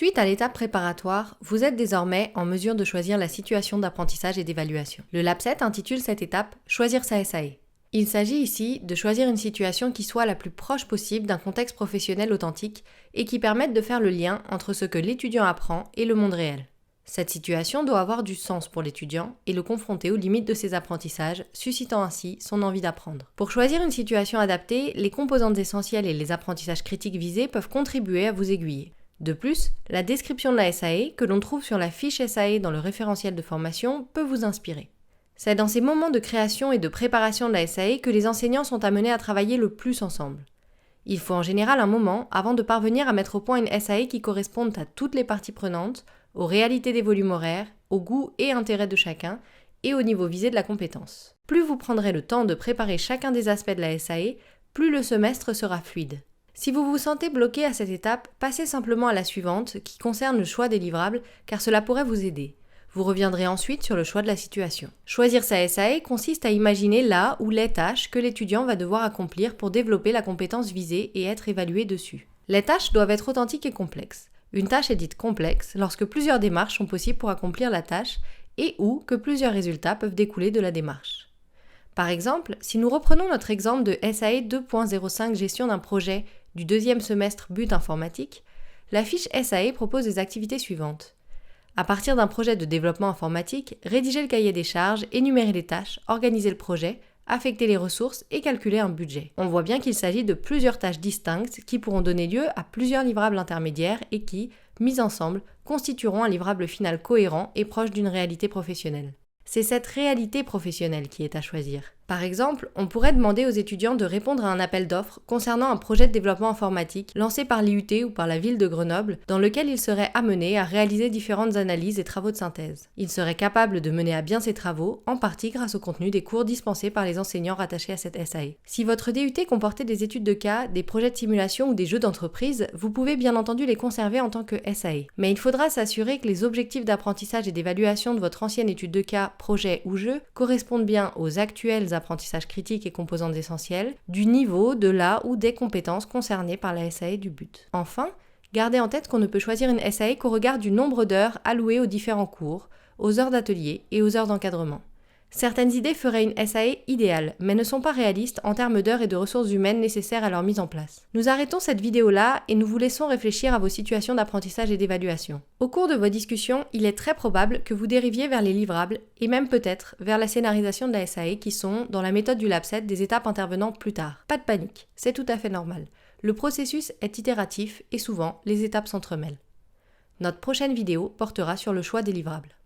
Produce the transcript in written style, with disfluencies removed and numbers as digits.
Suite à l'étape préparatoire, vous êtes désormais en mesure de choisir la situation d'apprentissage et d'évaluation. Le Lab 7 intitule cette étape « Choisir sa SAE ». Il s'agit ici de choisir une situation qui soit la plus proche possible d'un contexte professionnel authentique et qui permette de faire le lien entre ce que l'étudiant apprend et le monde réel. Cette situation doit avoir du sens pour l'étudiant et le confronter aux limites de ses apprentissages, suscitant ainsi son envie d'apprendre. Pour choisir une situation adaptée, les composantes essentielles et les apprentissages critiques visés peuvent contribuer à vous aiguiller. De plus, la description de la SAE, que l'on trouve sur la fiche SAE dans le référentiel de formation, peut vous inspirer. C'est dans ces moments de création et de préparation de la SAE que les enseignants sont amenés à travailler le plus ensemble. Il faut en général un moment avant de parvenir à mettre au point une SAE qui corresponde à toutes les parties prenantes, aux réalités des volumes horaires, aux goûts et intérêts de chacun, et au niveau visé de la compétence. Plus vous prendrez le temps de préparer chacun des aspects de la SAE, plus le semestre sera fluide. Si vous vous sentez bloqué à cette étape, passez simplement à la suivante qui concerne le choix des livrables car cela pourrait vous aider. Vous reviendrez ensuite sur le choix de la situation. Choisir sa SAE consiste à imaginer la ou les tâches que l'étudiant va devoir accomplir pour développer la compétence visée et être évalué dessus. Les tâches doivent être authentiques et complexes. Une tâche est dite complexe lorsque plusieurs démarches sont possibles pour accomplir la tâche et ou que plusieurs résultats peuvent découler de la démarche. Par exemple, si nous reprenons notre exemple de SAE 2.05 gestion d'un projet du deuxième semestre but informatique, la fiche SAE propose des activités suivantes. À partir d'un projet de développement informatique, rédiger le cahier des charges, énumérer les tâches, organiser le projet, affecter les ressources et calculer un budget. On voit bien qu'il s'agit de plusieurs tâches distinctes qui pourront donner lieu à plusieurs livrables intermédiaires et qui, mis ensemble, constitueront un livrable final cohérent et proche d'une réalité professionnelle. C'est cette réalité professionnelle qui est à choisir. Par exemple, on pourrait demander aux étudiants de répondre à un appel d'offres concernant un projet de développement informatique lancé par l'IUT ou par la ville de Grenoble, dans lequel ils seraient amenés à réaliser différentes analyses et travaux de synthèse. Ils seraient capables de mener à bien ces travaux, en partie grâce au contenu des cours dispensés par les enseignants rattachés à cette SAE. Si votre DUT comportait des études de cas, des projets de simulation ou des jeux d'entreprise, vous pouvez bien entendu les conserver en tant que SAE. Mais il faudra s'assurer que les objectifs d'apprentissage et d'évaluation de votre ancienne étude de cas, projet ou jeu correspondent bien aux actuels apprentissages critiques et composantes essentielles, du niveau, de la ou des compétences concernées par la SAE du but. Enfin, gardez en tête qu'on ne peut choisir une SAE qu'au regard du nombre d'heures allouées aux différents cours, aux heures d'atelier et aux heures d'encadrement. Certaines idées feraient une SAE idéale, mais ne sont pas réalistes en termes d'heures et de ressources humaines nécessaires à leur mise en place. Nous arrêtons cette vidéo-là et nous vous laissons réfléchir à vos situations d'apprentissage et d'évaluation. Au cours de vos discussions, il est très probable que vous dériviez vers les livrables et même peut-être vers la scénarisation de la SAE qui sont, dans la méthode du Lab 7, des étapes intervenant plus tard. Pas de panique, c'est tout à fait normal. Le processus est itératif et souvent, les étapes s'entremêlent. Notre prochaine vidéo portera sur le choix des livrables.